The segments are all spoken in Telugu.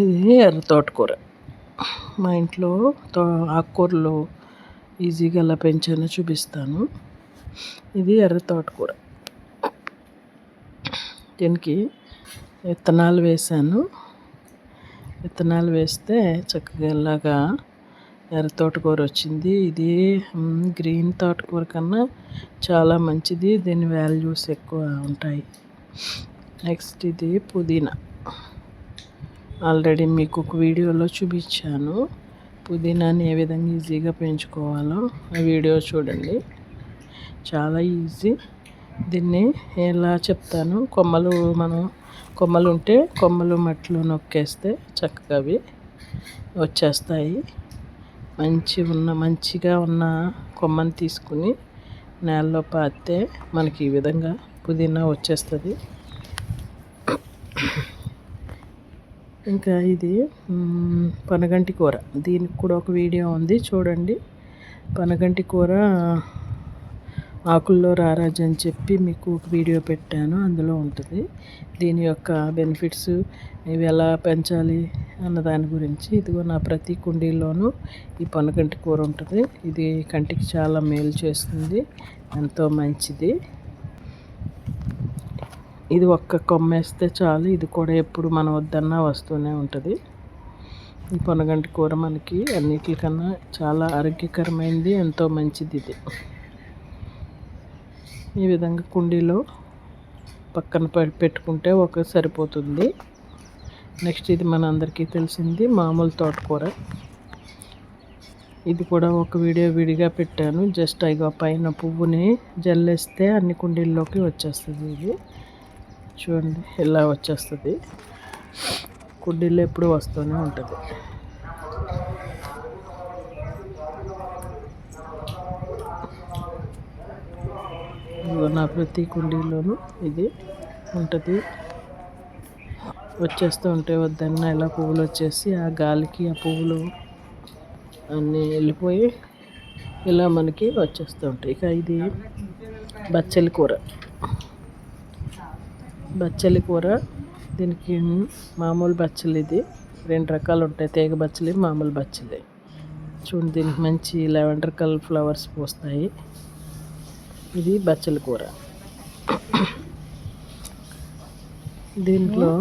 ఇది ఎర్ర తోటకూర. మా ఇంట్లో ఆకుకూరలు ఈజీగా ఎలా పెంచానో చూపిస్తాను. ఇది ఎర్ర తోటకూర. దీనికి విత్తనాలు వేసాను. విత్తనాలు వేస్తే చక్కగా ఇలాగా ఎర్ర తోటకూర వచ్చింది. ఇది గ్రీన్ తోటకూర కన్నా చాలా మంచిది. దీని వాల్యూస్ ఎక్కువ ఉంటాయి. నెక్స్ట్ ఇది పుదీనా. ఆల్రెడీ మీకు ఒక వీడియోలో చూపించాను. పుదీనాని ఏ విధంగా ఈజీగా పెంచుకోవాలో ఆ వీడియో చూడండి. చాలా ఈజీ. దీన్ని ఎలా చెప్తాను, కొమ్మలు ఉంటే కొమ్మలు మట్టిలో నొక్కేస్తే చక్కగా అవి వచ్చేస్తాయి. మంచిగా ఉన్న కొమ్మని తీసుకుని నేలలో పాతితే మనకి ఈ విధంగా పుదీనా వచ్చేస్తుంది. ఇంకా ఇది పనగంటి కూర. దీనికి కూడా ఒక వీడియో ఉంది, చూడండి. పనగంటి కూర ఆకుల్లో రారాజు అని చెప్పి మీకు ఒక వీడియో పెట్టాను, అందులో ఉంటుంది. దీని యొక్క బెనిఫిట్స్, ఇవి ఎలా పెంచాలి అన్న దాని గురించి. ఇదిగో నా ప్రతి కుండీలోనూ ఈ పనగంటి కూర ఉంటుంది. ఇది కంటికి చాలా మేలు చేస్తుంది, ఎంతో మంచిది. ఇది ఒక్క కొమ్మేస్తే చాలు, ఇది కూడా ఎప్పుడు మనం వద్దన్నా వస్తూనే ఉంటుంది. ఈ పొనగంటి కూర మనకి అన్నిటికన్నా చాలా ఆరోగ్యకరమైనది, ఎంతో మంచిది. ఇది ఈ విధంగా కుండీలో పక్కన పెట్టుకుంటే ఒక సరిపోతుంది. నెక్స్ట్ ఇది మన అందరికీ తెలిసింది మామూలు తోటకూర. ఇది కూడా ఒక వీడియో విడిగా పెట్టాను. జస్ట్ అయిగా పైన పువ్వుని జల్లేస్తే అన్ని కుండీల్లోకి వచ్చేస్తుంది. ఇది చూడండి ఇలా వచ్చేస్తుంది. కుండీల్లో ఎప్పుడు వస్తూనే ఉంటుంది. నా ప్రతి కుండీలోనూ ఇది ఉంటుంది. వచ్చేస్తూ ఉంటే వద్దన్నా ఇలా పువ్వులు వచ్చేసి ఆ గాలికి ఆ పువ్వులు అన్నీ వెళ్ళిపోయి ఇలా మనకి వచ్చేస్తూ ఉంటాయి. ఇక ఇది బచ్చలి కూర. దీనికి మామూలు బచ్చలి, ఇది 2 రకాలు ఉంటాయి, తీగ బచ్చలి, మామూలు బచ్చలి. చూడండి, దీనికి మంచి లెవెండర్ కలర్ ఫ్లవర్స్ పూస్తాయి. ఇది బచ్చలి కూర. దీంట్లో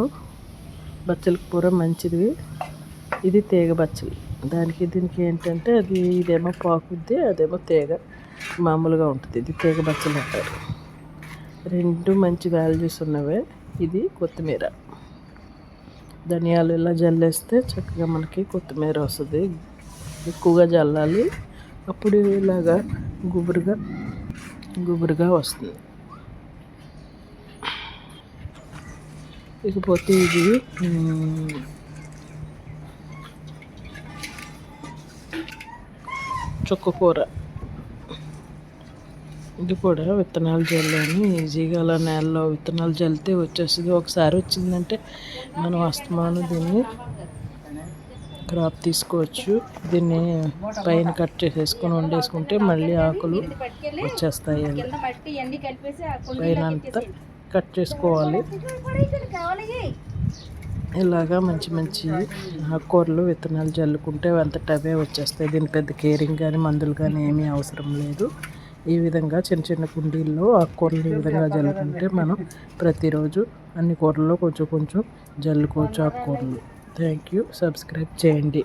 బచ్చలి కూర మంచిది. ఇది తీగ బచ్చలి. దీనికి ఏంటంటే ఇదేమో పాకుద్ది, అదేమో తీగ మామూలుగా ఉంటుంది. ఇది తీగ బచ్చలి అంటారు. 2 మంచి వాల్యూస్ ఉన్నవే. ఇది కొత్తిమీర, ధనియాలు ఇలా జల్లేస్తే చక్కగా మనకి కొత్తిమీర వస్తుంది. ఎక్కువగా జల్లాలి, అప్పుడు ఇలాగా గుబురుగా వస్తుంది. ఇకపోతే ఇది చుక్కకూర. ఇది కూడా విత్తనాలు జల్లాను. ఈజీగా అలా నేలలో విత్తనాలు జల్లితే వచ్చేస్తుంది. ఒకసారి వచ్చిందంటే మనం అస్తమానం దీన్ని క్రాప్ తీసుకోవచ్చు. దీన్ని పైన కట్ చేసేసుకొని వండేసుకుంటే మళ్ళీ ఆకులు వచ్చేస్తాయి. పైన అంతా కట్ చేసుకోవాలి. ఇలాగా మంచి ఆకుకూరలు విత్తనాలు జల్లుకుంటే అంతటా అవే వచ్చేస్తాయి. దీని పెద్ద కేరింగ్ కానీ మందులు కానీ ఏమీ అవసరం లేదు. ఈ విధంగా చిన్న కుండీల్లో ఆకుకూరలు ఈ విధంగా జల్లుకుంటే మనం ప్రతిరోజు అన్ని కూరల్లో కొంచెం జల్లుకోవచ్చు ఆకుకూరలు. Thank you. సబ్స్క్రైబ్ చేయండి.